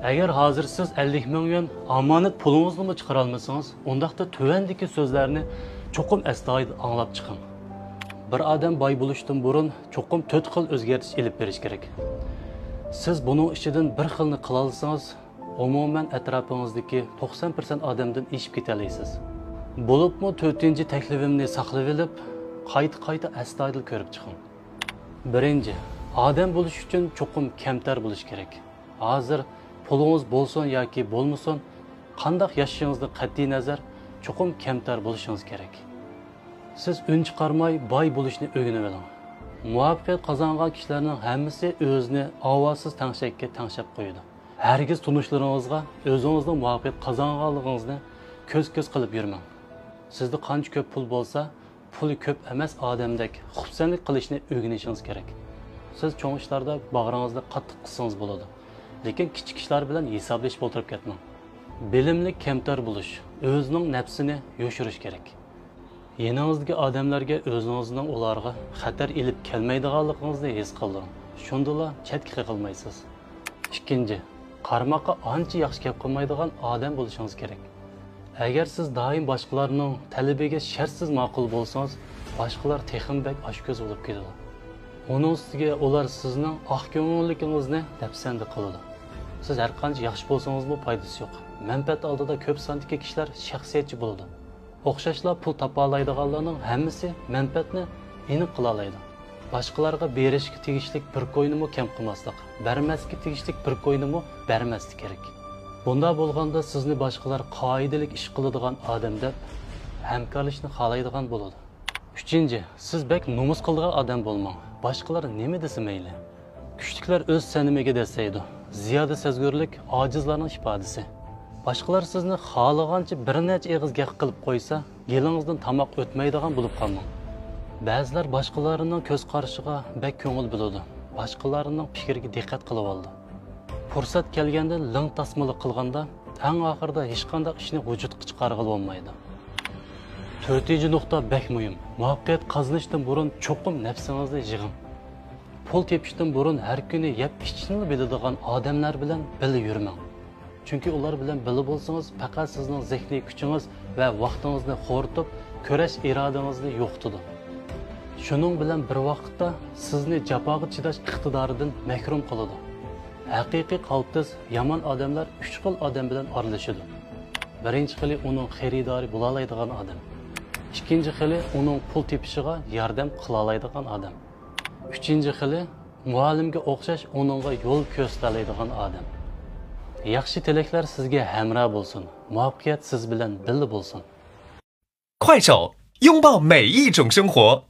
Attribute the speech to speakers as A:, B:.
A: Eğer hazır siz 50 milyon amanet pulunuzni mı çıkaralmasanız, ondaqda tövendeki sözlerini çokum astoydil anlap çıkın. Bir adam boy bo'lishdan burun çokum 4 xil o'zgartish ilib berish kerak. Siz bunun ichidan bir xilni qila olsangiz, umuman atrofingizdagi 90% odamdan eshib keta olasiz. Bo'libmi 4-chi taklifimni saqlab olib, qayta astoydil ko'rib chiqing. Birinchi, odam bo'lish uchun çokum kamtar bo'lish kerak. Hozir pulingiz bo'lsin yoki bo'lmasin, qanday yashashingizni qat'iy nazar çokum kamtar bo'lishingiz kerak. Siz ün chiqarmay boy bo'lishni o'rganib oling. Muvaffaqiyat qozongan kishilarning hammasi o'zini ovozsiz tangshakka tangshab qo'yadi. Hargiz tunishlaringizga o'zingizning muvaffaqiyat qozonganligingizni ko'z qilib yurmang. Sizda qancha ko'p pul bo'lsa, puli ko'p emas odamdek xubsanlik qilishni o'rganishingiz kerak. Siz cho'ng ishlarda bag'ringizni qattiq qissangiz bo'ladi. Lekin kichik ishlar bilan hisoblashib o'tirib ketmang. Bilimli kamtar bo'lish, o'zining nafsini yo'shirish kerak. Yanınızdaki adamlarga o'zingizning ularga xatar ilib kelmaydiganligingizni his qildiring. Shundala chetga qilmaysiz. Ikkinchi, qarmoqqa ancha yaxshi gap qilmaydigan odam bo'lishingiz kerak. Agar siz doim boshqalarning talabiga shartsiz ma'qul bo'lsangiz, boshqalar teximbek oshko'z bo'lib ketadi. Uning ustiga ular sizning oq ko'ngilligingizni dafsanda qiladi. Siz har qancha yaxshi bo'lsangiz bu foydasi yo'q. Manfaat oldida ko'p sondagi kishilar shaxsiyatchi bo'ladi. O'xshashla pul topa oladiganlarning hammasi manfaatni aniq qila oladi. Boshqalarga berishga tegishli bir qo'ynimi kam qilmaslik, bermasga tegishli bir qo'ynimi bermaslik kerak. Bunda bo'lganda sizni boshqalar qoidalik ish qiladigan odam deb hamkorlashni xohlaydigan bo'ladi. Uchinchi, siz bek nomus qiladigan odam bo'lmang. Boshqalar nima desa mayli. Kuchliklar o'z sanimiga desaydi. Ziyoda sezgurlik ojizlarning ifodasi. Başqalar sizni xohlagancha bir necha eg'iz gap qilib qo'ysa, yelingizdan tamoq o'tmaydigan bo'lib qolmang. Ba'zilar boshqalarining ko'z qarashiga bek ko'ngil bo'ladi. Boshqalarining fikriga diqqat qilib oldi. Fursat kelganda ling tasmalik qilganda, eng oxirida hech qanday ishni vujudga chiqarg'il bo'lmaydi. 4-nuqta bek muhim. Muvaffaqiyat qozonishdan burun cho'qim nafsingizni yig'ing. Pul tepishdan burun har kuni yeb ichishni biladigan odamlar bilan birga yurmang. Çünkü ular bilan birga bo'lsangiz, faqat sizning zehniy kuchingiz va vaqtingizni xo'ritib, kurash irodangizni yo'qotadi. Shuning bilan bir vaqtda sizni jafoga chidash iqtidoridan mahrum qiladi. Haqiqiy qalbsiz yomon odamlar 3 xil odam bilan aralashadi. Birinchi xili uning xaridori bo'la oladigan odam. Ikkinchi xili uning pul tepishiga yordam qila oladigan odam. Uchinchi xili muallimga o'xshash uningga yo'l ko'rsatadigan odam. Yaxshi tilaklar sizga hamroh bo'lsin. Muvaffaqiyat siz bilan birga bo'lsin.
B: 快手，拥抱每一种生活。